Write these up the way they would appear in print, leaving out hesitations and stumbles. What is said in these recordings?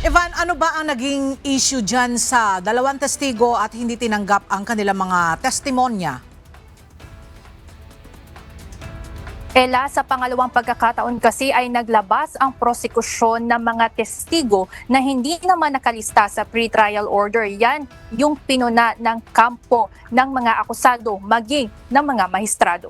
Evan, ano ba ang naging issue dyan sa dalawang testigo at hindi tinanggap ang kanilang mga testimonya? Ela, sa pangalawang pagkakataon kasi ay naglabas ang prosekusyon ng mga testigo na hindi naman nakalista sa pre-trial order. Yan yung pinuna ng kampo ng mga akusado maging ng mga mahistrado.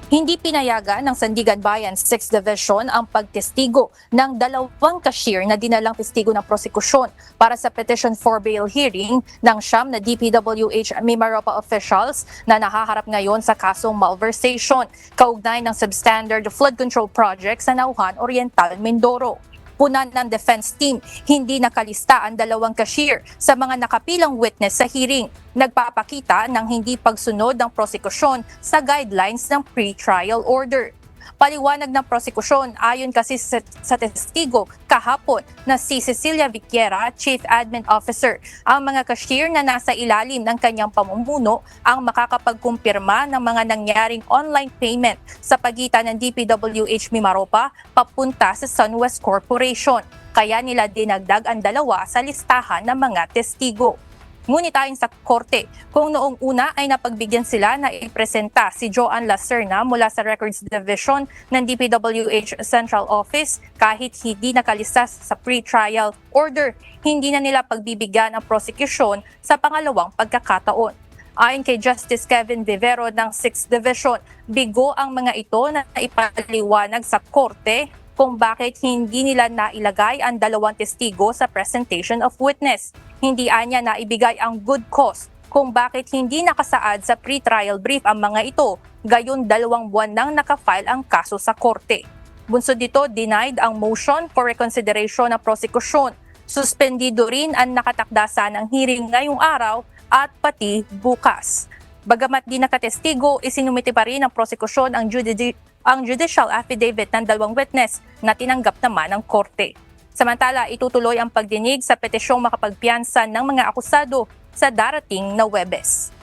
Hindi pinayagan ng Sandigan Bayan 6th Division ang pagtestigo ng dalawang cashier na dinalang testigo ng prosekusyon para sa petition for bail hearing ng siyam na DPWH Mimaropa officials na nahaharap ngayon sa kasong malversation kaugnay ng substandard flood control project sa Nauhan Oriental, Mindoro. Punan ng defense team, hindi nakalista ang dalawang cashier sa mga nakapilang witness sa hearing. Nagpapakita ng hindi pagsunod ng prosekusyon sa guidelines ng pre-trial order. Paliwanag ng prosekusyon ayon kasi sa testigo kahapon na si Cecilia Viquera, Chief Admin Officer, ang mga cashier na nasa ilalim ng kanyang pamumuno ang makakapagkumpirma ng mga nangyaring online payment sa pagitan ng DPWH Mimaropa papunta sa SunWest Corporation. Kaya nila dinagdag ang dalawa sa listahan ng mga testigo. Ngunit ayon sa korte, kung noong una ay napagbigyan sila na ipresenta si Joanne Lacerna mula sa Records Division ng DPWH Central Office kahit hindi nakalista sa pre-trial order, hindi na nila pagbibigyan ang prosecution sa pangalawang pagkakataon. Ayon kay Justice Kevin Vivero ng 6th Division, bigo ang mga ito na ipaliwanag sa korte kung bakit hindi nila nailagay ang dalawang testigo sa presentation of witness. Hindi anya naibigay ang good cause kung bakit hindi nakasaad sa pre-trial brief ang mga ito, gayon 2 buwan nang nakafile ang kaso sa korte. Bunsod dito, denied ang motion for reconsideration ng prosekusyon. Suspendido rin ang nakatakda ng hearing ngayong araw at pati bukas. Bagamat di nakatestigo, isinumiti pa rin ng prosekusyon ang judicial affidavit ng dalawang witness na tinanggap naman ng korte. Samantala, itutuloy ang pagdinig sa petisyong makapagpiyansa ng mga akusado sa darating na Huwebes.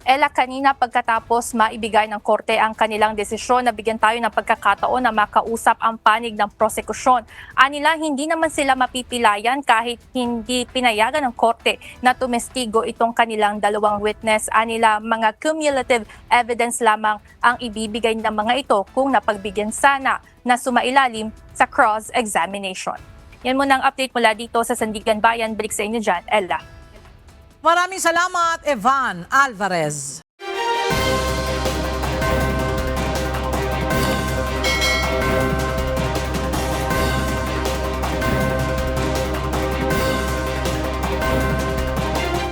Ela, kanina pagkatapos maibigay ng korte ang kanilang desisyon, nabigyan tayo ng pagkakataon na makausap ang panig ng prosekusyon. Anila, hindi naman sila mapipilayan kahit hindi pinayagan ng korte na tumestigo itong kanilang dalawang witness. Anila, mga cumulative evidence lamang ang ibibigay ng mga ito kung napagbigyan sana na sumailalim sa cross-examination. Yan muna ang update mula dito sa Sandigan Bayan. Balik sa inyo dyan, Ella. Maraming salamat, Evan Alvarez.